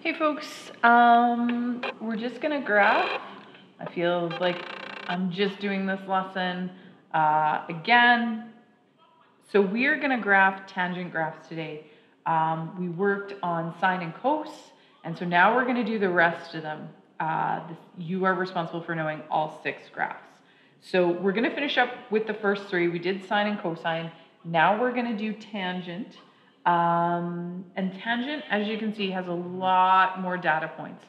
Hey folks, we're just gonna graph. I feel like I'm just doing this lesson again. So we're gonna graph tangent graphs today. We worked on sine and cos, and so now we're gonna do the rest of them. You are responsible for knowing all 6 graphs. So we're gonna finish up with the first 3. We did sine and cosine. Now we're gonna do tangent. And tangent, as you can see, has a lot more data points.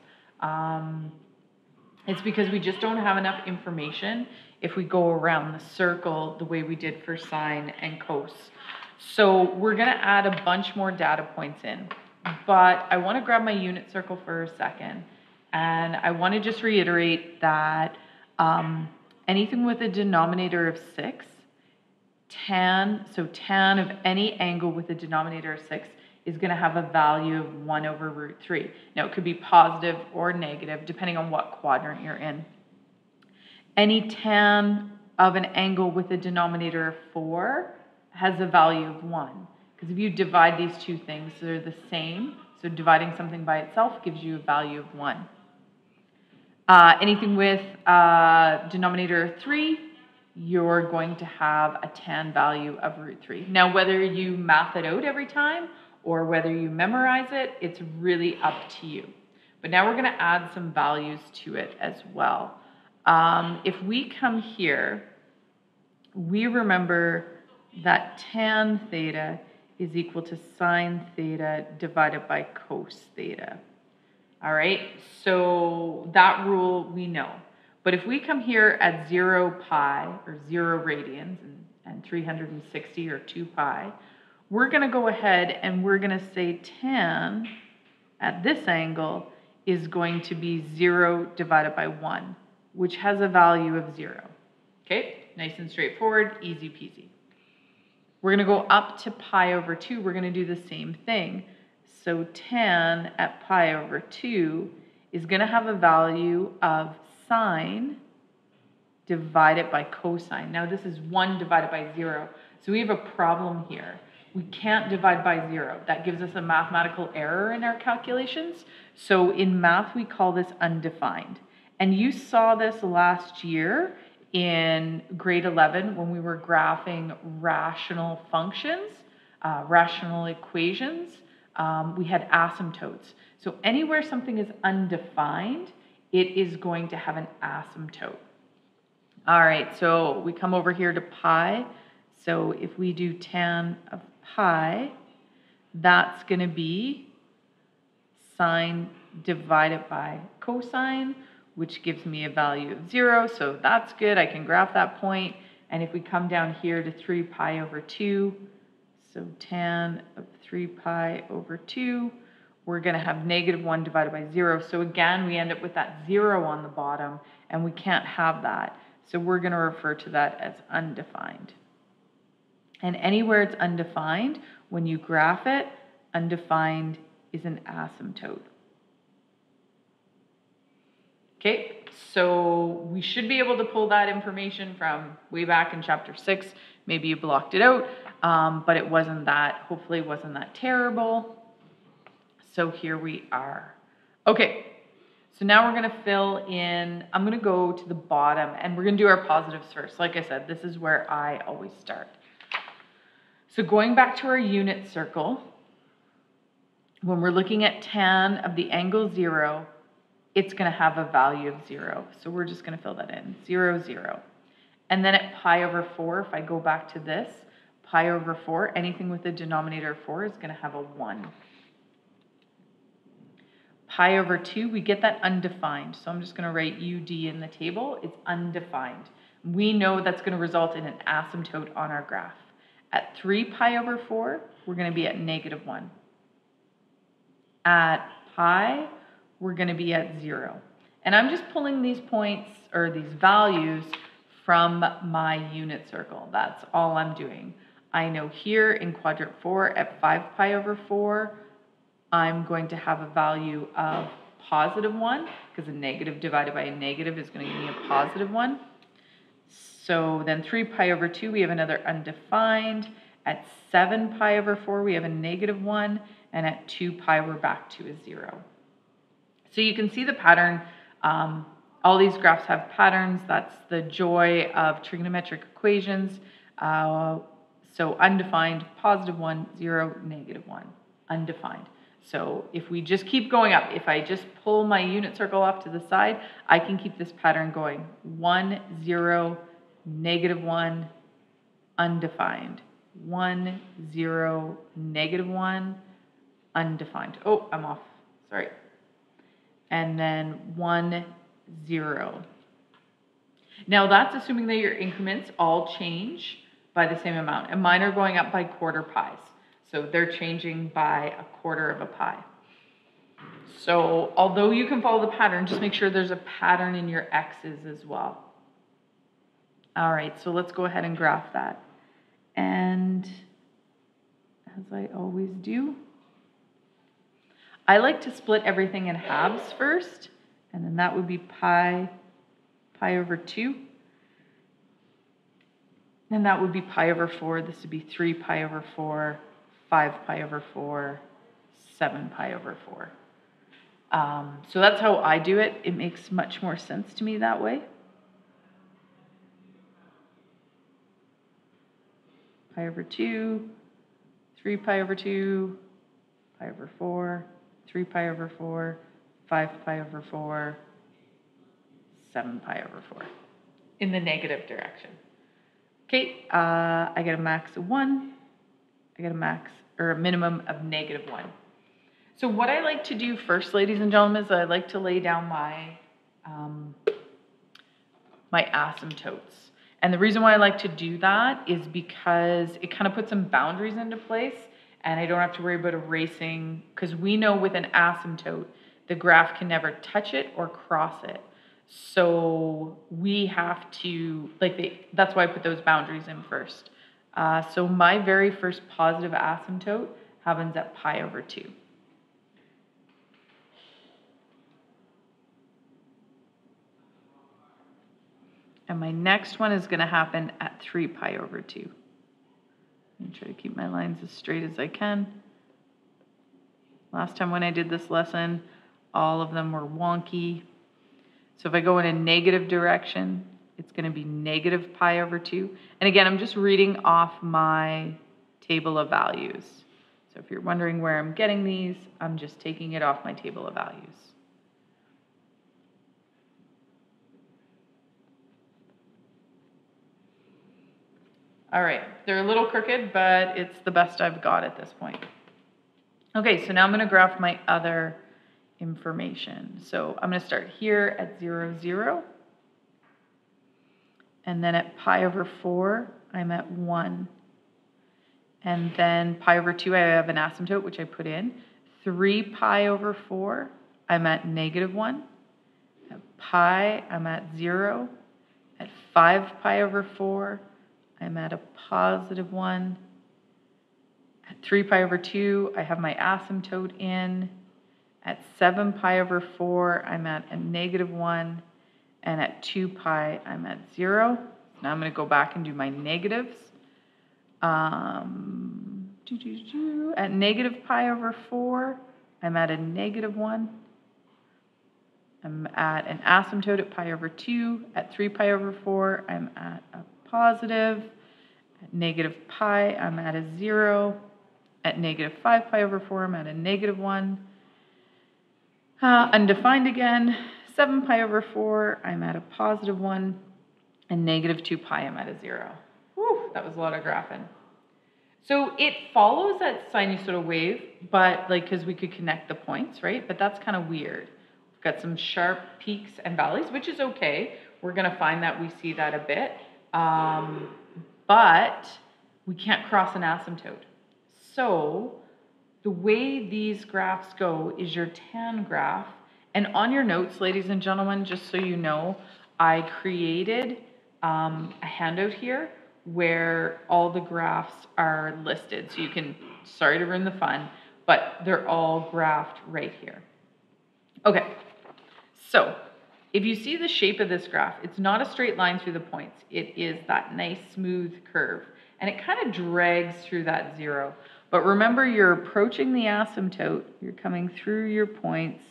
It's because we just don't have enough information if we go around the circle the way we did for sine and cos. So we're going to add a bunch more data points in. But I want to grab my unit circle for a second. And I want to just reiterate that anything with a denominator of 6, tan of any angle with a denominator of 6 is going to have a value of 1 over root 3. Now, it could be positive or negative, depending on what quadrant you're in. Any tan of an angle with a denominator of 4 has a value of 1. Because if you divide these two things, they're the same. So dividing something by itself gives you a value of 1. Anything with a denominator of 3, you're going to have a tan value of root 3. Now, whether you math it out every time or whether you memorize it, it's really up to you. But now we're going to add some values to it as well. If we come here, we remember that tan theta is equal to sine theta divided by cos theta. All right, so that rule we know. But if we come here at 0 pi, or 0 radians, and 360, or 2 pi, we're going to go ahead and we're going to say tan at this angle is going to be 0 divided by 1, which has a value of 0. Okay, nice and straightforward, easy peasy. We're going to go up to pi over 2. We're going to do the same thing. So tan at pi over 2 is going to have a value of sine divided by cosine. Now this is 1 divided by 0. So we have a problem here. We can't divide by 0. That gives us a mathematical error in our calculations. So in math, we call this undefined. And you saw this last year in grade 11 when we were graphing rational functions, rational equations. We had asymptotes. So anywhere something is undefined, it is going to have an asymptote. All right, so we come over here to pi. So if we do tan of pi, that's going to be sine divided by cosine, which gives me a value of 0. So that's good. I can graph that point. And if we come down here to 3 pi over 2, so tan of 3 pi over 2, we're going to have negative 1 divided by 0. So again, we end up with that 0 on the bottom, and we can't have that. So we're going to refer to that as undefined. And anywhere it's undefined, when you graph it, undefined is an asymptote. Okay, so we should be able to pull that information from way back in chapter 6. Maybe you blocked it out, but it wasn't that, hopefully it wasn't that terrible. So here we are. Okay, so now we're going to fill in, I'm going to go to the bottom and we're going to do our positives first. Like I said, this is where I always start. So going back to our unit circle, when we're looking at tan of the angle 0, it's going to have a value of 0. So we're just going to fill that in, 0, 0. And then at pi over 4, if I go back to this, pi over 4, anything with a denominator of 4 is going to have a 1. Pi over 2, we get that undefined. So I'm just going to write UD in the table. It's undefined. We know that's going to result in an asymptote on our graph. At 3 pi over 4, we're going to be at negative 1. At pi, we're going to be at 0. And I'm just pulling these points or these values from my unit circle. That's all I'm doing. I know here in quadrant 4 at 5 pi over 4, I'm going to have a value of positive 1 because a negative divided by a negative is going to give me a positive 1. So then 3 pi over 2, we have another undefined. At 7 pi over 4, we have a negative 1. And at 2 pi, we're back to a 0. So you can see the pattern. All these graphs have patterns. That's the joy of trigonometric equations. So undefined, +1, 0, -1, undefined. So if we just keep going up, if I just pull my unit circle off to the side, I can keep this pattern going. 1, 0, -1, undefined. 1, 0, -1, undefined. Oh, I'm off. Sorry. And then 1, 0. Now that's assuming that your increments all change by the same amount. And mine are going up by quarter pies. So they're changing by a quarter of a pie. So although you can follow the pattern, just make sure there's a pattern in your x's as well. All right, so let's go ahead and graph that. And as I always do, I like to split everything in halves first, and then that would be pi over 2. And that would be pi over 4. This would be 3 pi over 4, 5 pi over 4, 7 pi over 4. So that's how I do it. It makes much more sense to me that way. Pi over 2, 3 pi over 2, pi over 4, 3 pi over 4, 5 pi over 4, 7 pi over 4 in the negative direction. Okay, I get a max of 1. I get a max or a minimum of -1. So what I like to do first, ladies and gentlemen, is I like to lay down my my asymptotes. And the reason why I like to do that is because it kind of puts some boundaries into place, and I don't have to worry about erasing, because we know with an asymptote, the graph can never touch it or cross it. So we have to, that's why I put those boundaries in first. So my very first positive asymptote happens at pi over 2. And my next one is going to happen at 3 pi over 2. I'm try to keep my lines as straight as I can. Last time when I did this lesson, all of them were wonky. So if I go in a negative direction, it's going to be negative pi over 2. And again, I'm just reading off my table of values. So if you're wondering where I'm getting these, I'm just taking it off my table of values. All right, they're a little crooked, but it's the best I've got at this point. Okay, so now I'm going to graph my other information. So I'm going to start here at 0, 0. And then at pi over 4, I'm at 1. And then pi over 2, I have an asymptote, which I put in. 3 pi over 4, I'm at -1. At pi, I'm at 0. At 5 pi over 4, I'm at a +1. At 3 pi over 2, I have my asymptote in. At 7 pi over 4, I'm at a -1. And at 2 pi, I'm at 0. Now I'm going to go back and do my negatives. At negative pi over 4, I'm at a -1. I'm at an asymptote at pi over 2. At 3 pi over 4, I'm at a positive. At negative pi, I'm at a 0. At negative 5 pi over 4, I'm at a -1. Undefined again. 7 pi over 4, I'm at a +1. And negative 2 pi, I'm at a 0. Whew, that was a lot of graphing. So it follows that sinusoidal wave, but because we could connect the points, right? But that's kind of weird. We've got some sharp peaks and valleys, which is okay. We're going to find that we see that a bit. But we can't cross an asymptote. So the way these graphs go is your tan graph. And on your notes, ladies and gentlemen, just so you know, I created a handout here where all the graphs are listed. So you can, sorry to ruin the fun, but they're all graphed right here. Okay, so if you see the shape of this graph, it's not a straight line through the points. It is that nice smooth curve. And it kind of drags through that 0. But remember, you're approaching the asymptote. You're coming through your points.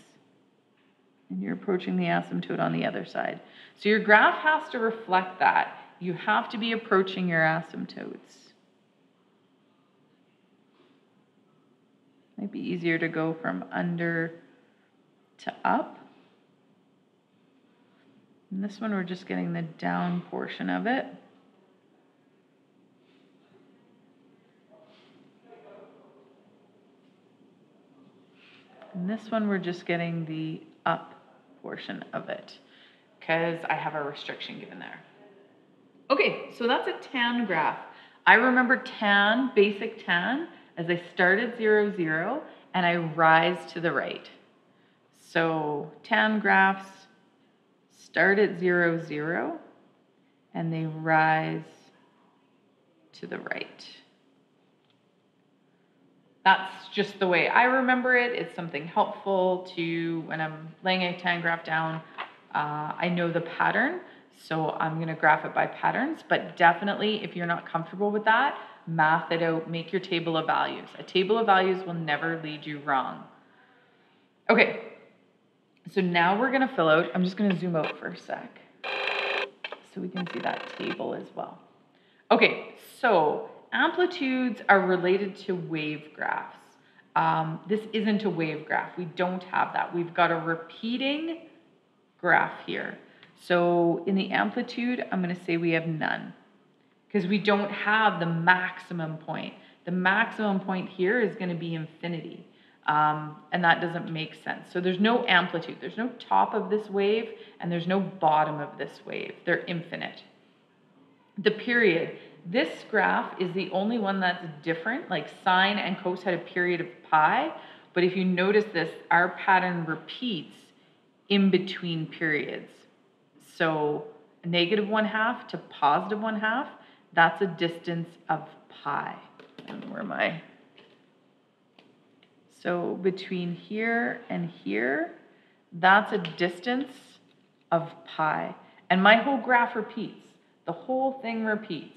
and you're approaching the asymptote on the other side. So your graph has to reflect that. You have to be approaching your asymptotes. Might be easier to go from under to up. And this one, we're just getting the down portion of it. And this one, we're just getting the up portion of it because I have a restriction given there. Okay, so that's a tan graph. I remember tan, basic tan, as I start at 0, 0, and I rise to the right. So tan graphs start at 0, 0, and they rise to the right. That's just the way I remember it. It's something helpful to, when I'm laying a tan graph down, I know the pattern, so I'm going to graph it by patterns. But definitely, if you're not comfortable with that, math it out, make your table of values. A table of values will never lead you wrong. Okay, so now we're going to fill out, I'm just going to zoom out for a sec so we can see that table as well. Okay, so amplitudes are related to wave graphs. This isn't a wave graph. We don't have that. We've got a repeating graph here. So in the amplitude, I'm going to say we have none because we don't have the maximum point. The maximum point here is going to be infinity, and that doesn't make sense. So there's no amplitude. There's no top of this wave, and there's no bottom of this wave. They're infinite. The period. This graph is the only one that's different. Like sine and cos had a period of pi, but if you notice this, our pattern repeats in between periods. So -1/2 to +1/2, that's a distance of pi. And where am I? So between here and here, that's a distance of pi. And my whole graph repeats. The whole thing repeats.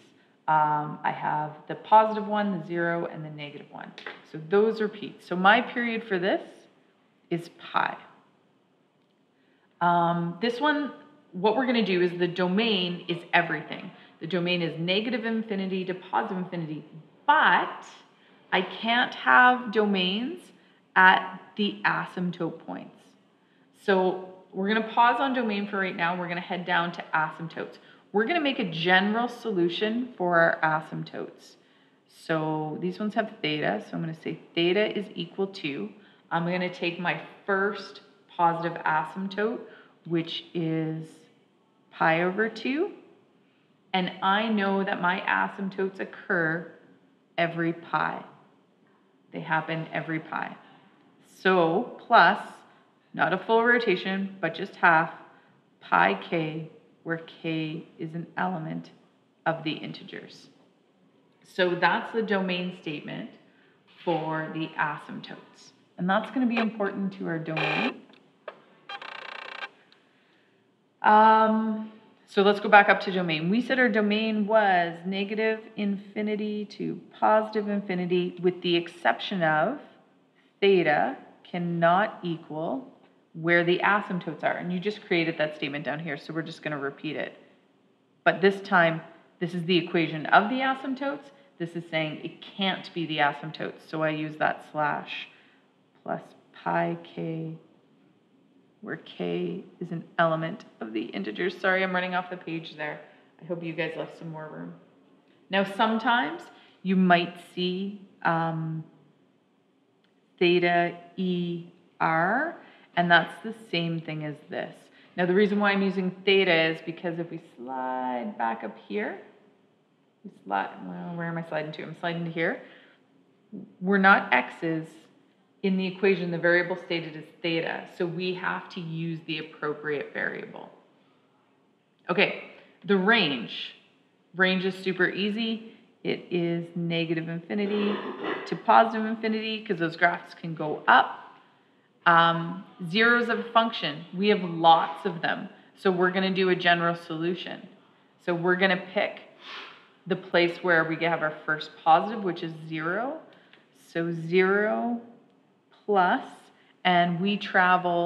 I have the +1, the 0, and the -1. So those repeat. So my period for this is pi. This one, what we're going to do is the domain is everything. The domain is -infinity to +infinity, but I can't have domains at the asymptote points. So we're going to pause on domain for right now. We're going to head down to asymptotes. We're going to make a general solution for our asymptotes. So these ones have theta, so I'm going to say theta is equal to, I'm going to take my first positive asymptote, which is pi over 2, and I know that my asymptotes occur every pi. They happen every pi. So plus, not a full rotation, but just half, pi k, where k is an element of the integers. So that's the domain statement for the asymptotes. And that's going to be important to our domain. So let's go back up to domain. We said our domain was -infinity to +infinity, with the exception of theta cannot equal where the asymptotes are. And you just created that statement down here, so we're just going to repeat it. But this time, this is the equation of the asymptotes. This is saying it can't be the asymptotes, so I use that slash plus pi k, where k is an element of the integers. Sorry, I'm running off the page there. I hope you guys left some more room. Now, sometimes you might see theta ER, and that's the same thing as this. Now, the reason why I'm using theta is because if we slide back up here, well, where am I sliding to? I'm sliding to here. We're not x's in the equation. The variable stated is theta, so we have to use the appropriate variable. Okay, the range. Range is super easy. It is -infinity to +infinity, because those graphs can go up. Zeros of a function. We have lots of them, so we're going to do a general solution. So we're going to pick the place where we have our first positive, which is 0. So 0 plus, and we travel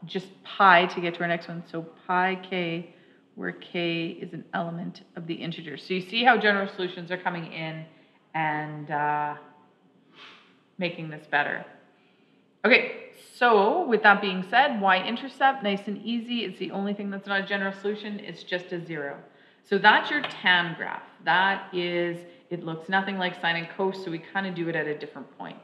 just pi to get to our next one. So pi k, where k is an element of the integer. So you see how general solutions are coming in and making this better. Okay, so with that being said, y-intercept, nice and easy. It's the only thing that's not a general solution. It's just a 0. So that's your tan graph. That is, it looks nothing like sine and cos, so we kind of do it at a different point.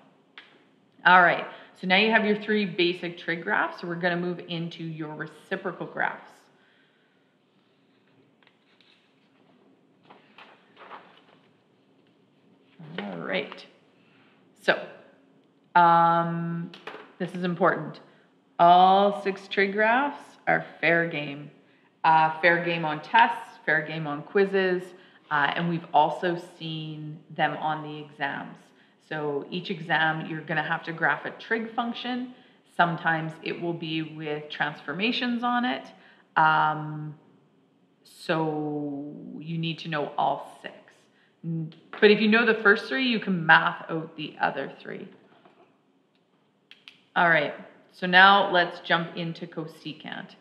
All right, so now you have your 3 basic trig graphs. So we're going to move into your reciprocal graphs. All right, so this is important. All 6 trig graphs are fair game. Fair game on tests, fair game on quizzes, and we've also seen them on the exams. So each exam, you're going to have to graph a trig function. Sometimes it will be with transformations on it. So you need to know all 6. But if you know the first 3, you can math out the other 3. All right, so now let's jump into cosecant.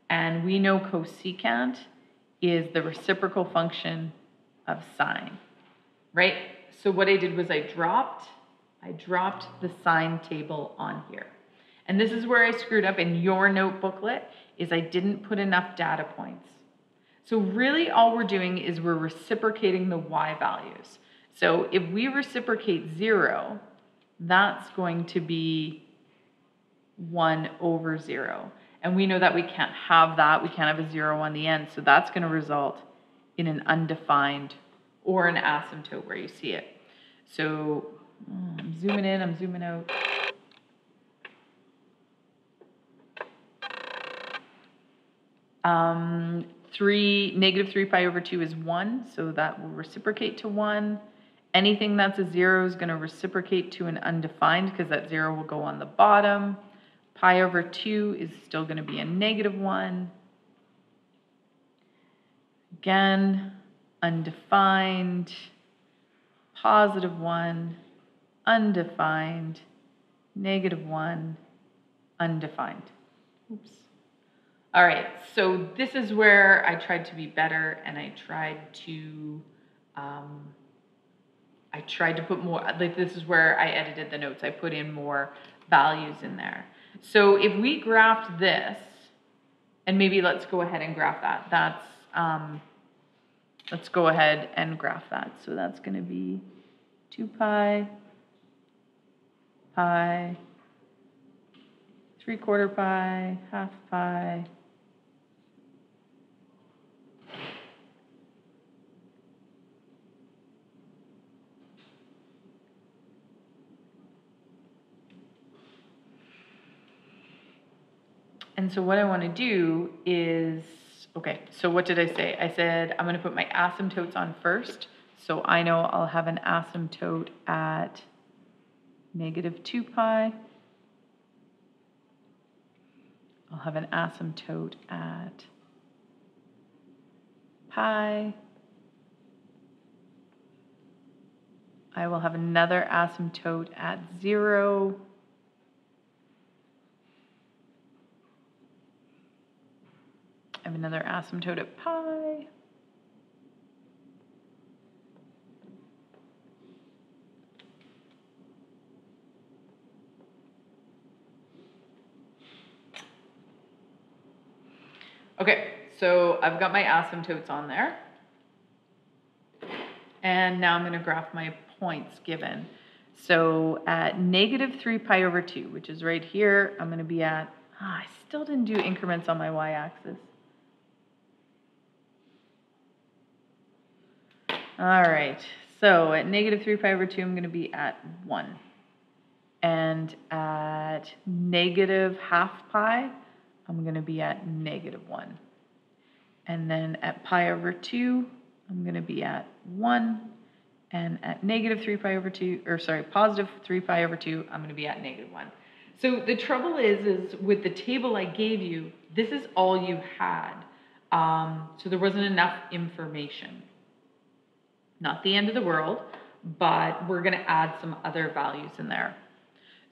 And we know cosecant is the reciprocal function of sine, right? So what I did was I dropped the sine table on here. And this is where I screwed up in your note booklet, is I didn't put enough data points. So really all we're doing is we're reciprocating the y values. So if we reciprocate 0, that's going to be 1 over 0. And we know that we can't have that. We can't have a 0 on the end. So that's going to result in an undefined or an asymptote where you see it. So I'm zooming in, I'm zooming out. Negative 3 pi over 2 is 1, so that will reciprocate to 1. Anything that's a 0 is going to reciprocate to an undefined because that 0 will go on the bottom. Pi over 2 is still going to be a negative 1. Again, undefined, positive 1, undefined, negative 1, undefined. Oops. All right, so this is where I tried to be better, and I tried to put more, like this is where I edited the notes. I put in more values in there. So if we graphed this, and maybe let's go ahead and graph that. That's, let's go ahead and graph that. So that's going to be 2 pi, pi, 3/4 pi, half pi, and so what I want to do is, okay, so what did I say? I said I'm going to put my asymptotes on first. So I know I'll have an asymptote at negative 2 pi. I'll have an asymptote at pi. I will have another asymptote at 0. I have another asymptote at pi. Okay, so I've got my asymptotes on there. And now I'm going to graph my points given. So at negative 3 pi over 2, which is right here, I'm going to be at, I still didn't do increments on my y-axis. All right, so at negative 3 pi over 2, I'm going to be at 1. And at negative half pi, I'm going to be at negative 1. And then at pi over 2, I'm going to be at 1. And at negative 3 pi over 2, or sorry, positive 3 pi over 2, I'm going to be at negative 1. So the trouble is with the table I gave you, this is all you had. So there wasn't enough information. Not the end of the world, but we're going to add some other values in there.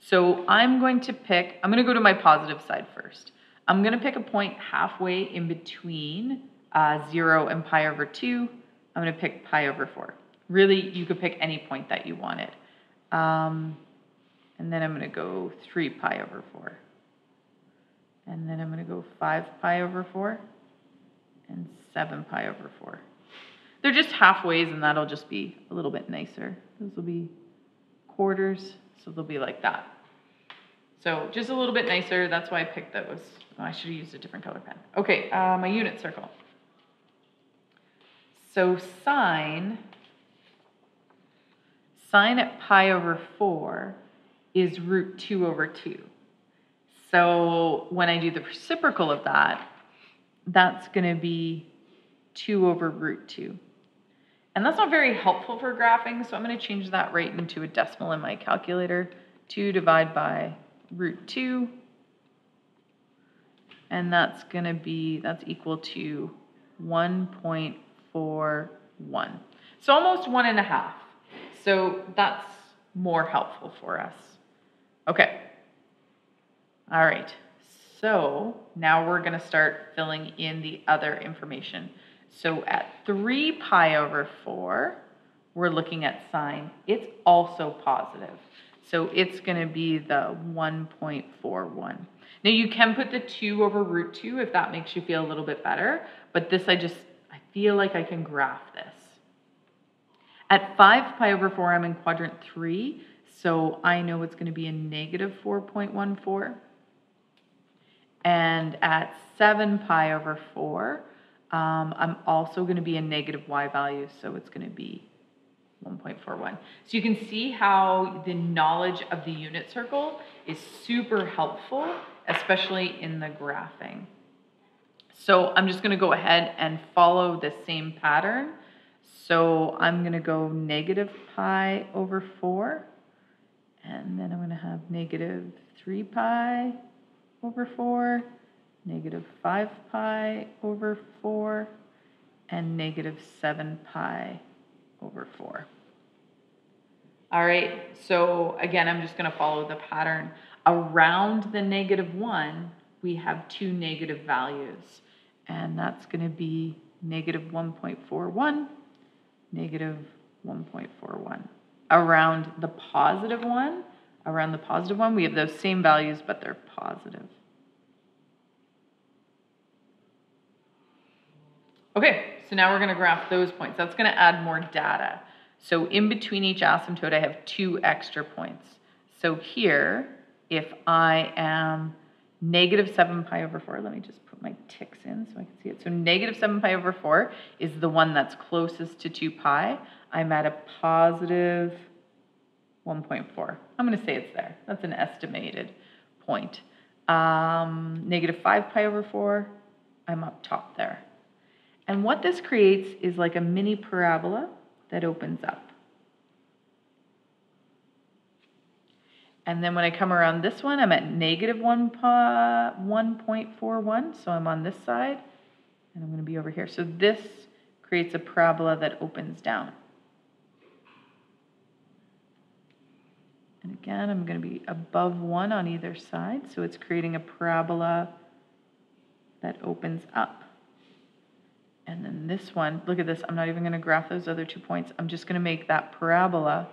So I'm going to go to my positive side first. I'm going to pick a point halfway in between 0 and pi over 2. I'm going to pick pi over 4. Really, you could pick any point that you wanted. And then I'm going to go 3 pi over 4. And then I'm going to go 5 pi over 4 and 7 pi over 4. They're just halfways, and that'll just be a little bit nicer. Those will be quarters, so they'll be like that. So just a little bit nicer. That's why I picked those. Oh, I should have used a different color pen. Okay, my unit circle. So sine at pi over 4 is root 2 over 2. So when I do the reciprocal of that, that's going to be 2 over root 2. And that's not very helpful for graphing, so I'm going to change that right into a decimal in my calculator. 2 divided by root 2. And that's equal to 1.41. So almost 1.5. So that's more helpful for us. Okay. All right. So now we're going to start filling in the other information. So at 3 pi over 4, we're looking at sine. It's also positive. So it's going to be the 1.41. Now you can put the 2 over root 2 if that makes you feel a little bit better. But this, I feel like I can graph this. At 5 pi over 4, I'm in quadrant 3. So I know it's going to be a negative 4.14. And at 7 pi over 4, I'm also going to be a negative y value, so it's going to be 1.41. So you can see how the knowledge of the unit circle is super helpful, especially in the graphing. So I'm just going to go ahead and follow the same pattern. So I'm going to go negative pi over 4, and then I'm going to have negative 3 pi over 4, negative 5 pi over 4, and negative 7 pi over 4. All right, so again, I'm just going to follow the pattern. Around the negative 1, we have 2 negative values, and that's going to be negative 1.41, negative 1.41. Around the positive 1, we have those same values, but they're positive. Okay, so now we're going to graph those points. That's going to add more data. So in between each asymptote, I have 2 extra points. So here, if I am negative 7 pi over 4, let me just put my ticks in so I can see it. So negative 7 pi over 4 is the one that's closest to 2 pi. I'm at a positive 1.4. I'm going to say it's there. That's an estimated point. Negative 5 pi over 4, I'm up top there. And what this creates is like a mini parabola that opens up. And then when I come around this one, I'm at negative 1.41, so I'm on this side, and I'm going to be over here. So this creates a parabola that opens down. And again, I'm going to be above 1 on either side, so it's creating a parabola that opens up. And then this one, look at this, I'm not even going to graph those other 2 points. I'm just going to make that parabola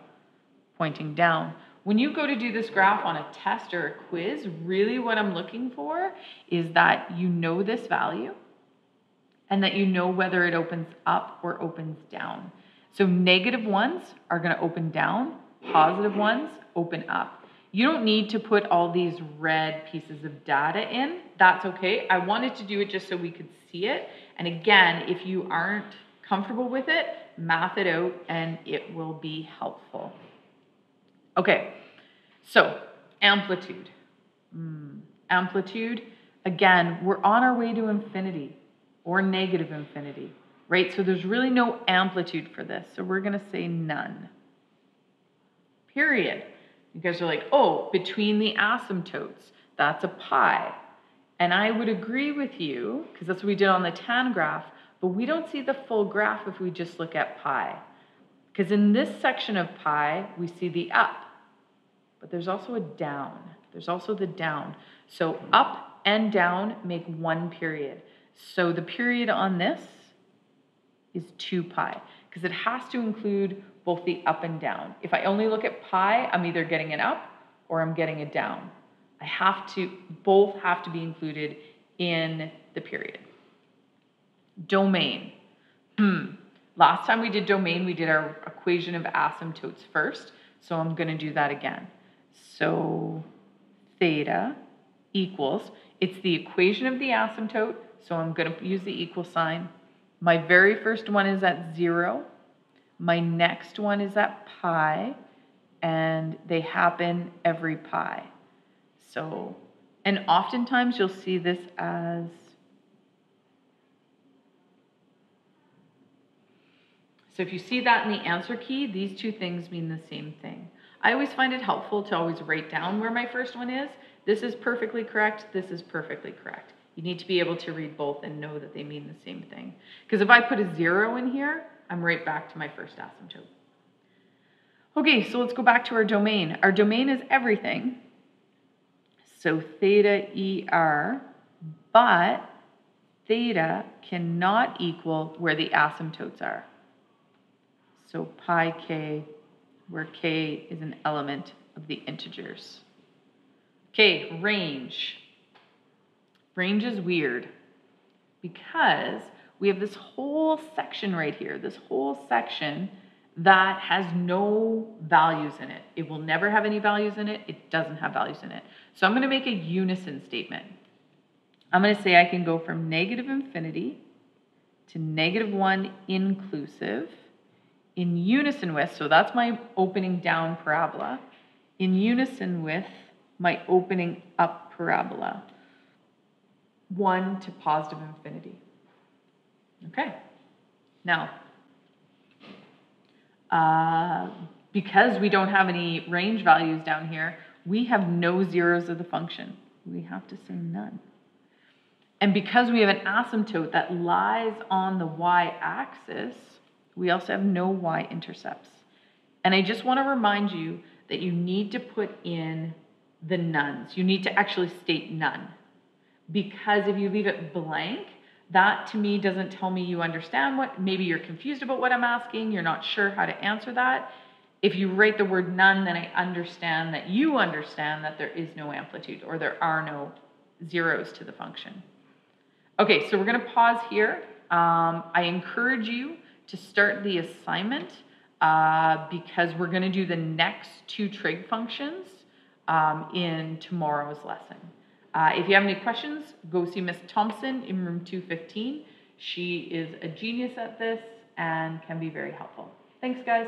pointing down. When you go to do this graph on a test or a quiz, really what I'm looking for is that you know this value and that you know whether it opens up or opens down. So negative ones are going to open down, positive ones open up. You don't need to put all these red pieces of data in. That's okay. I wanted to do it just so we could see it. And again, if you aren't comfortable with it, math it out and it will be helpful. Okay, so amplitude. Amplitude, again, we're on our way to infinity or negative infinity, right? So there's really no amplitude for this. So we're going to say none. Period. You guys are like, oh, between the asymptotes, that's a pi. And I would agree with you, because that's what we did on the tan graph, but we don't see the full graph if we just look at pi. Because in this section of pi, we see the up. but there's also a down. There's also the down. So up and down make one period. So the period on this is 2 pi, because it has to include both the up and down. If I only look at pi, I'm either getting an up or I'm getting a down. Both have to be included in the period. Domain. Last time we did domain, we did our equation of asymptotes first. So I'm going to do that again. So theta equals, it's the equation of the asymptote. So I'm going to use the equal sign. My very first one is at 0. My next one is at pi. And they happen every pi. So, and oftentimes you'll see this as, so if you see that in the answer key, these two things mean the same thing. I always find it helpful to always write down where my first one is. This is perfectly correct. This is perfectly correct. You need to be able to read both and know that they mean the same thing. Because if I put a 0 in here, I'm right back to my first asymptote. Okay, so let's go back to our domain. Our domain is everything. So theta ER, but theta cannot equal where the asymptotes are. So pi k, where k is an element of the integers. Okay, range. Range is weird because we have this whole section right here, this whole section that has no values in it. It will never have any values in it. It doesn't have values in it. So I'm going to make a unison statement. I'm going to say I can go from negative infinity to -1 inclusive in unison with, so that's my opening down parabola, in unison with my opening up parabola, 1 to positive infinity. Okay, now, because we don't have any range values down here, we have no zeros of the function. We have to say none. And because we have an asymptote that lies on the y-axis, we also have no y-intercepts. And I just want to remind you that you need to put in the nones. You need to actually state none. Because if you leave it blank, that to me doesn't tell me you understand what, maybe you're confused about what I'm asking, you're not sure how to answer that. If you write the word none, then I understand that you understand that there is no amplitude or there are no zeros to the function. Okay, so we're going to pause here. I encourage you to start the assignment because we're going to do the next 2 trig functions in tomorrow's lesson. If you have any questions, go see Miss Thompson in room 215. She is a genius at this and can be very helpful. Thanks, guys.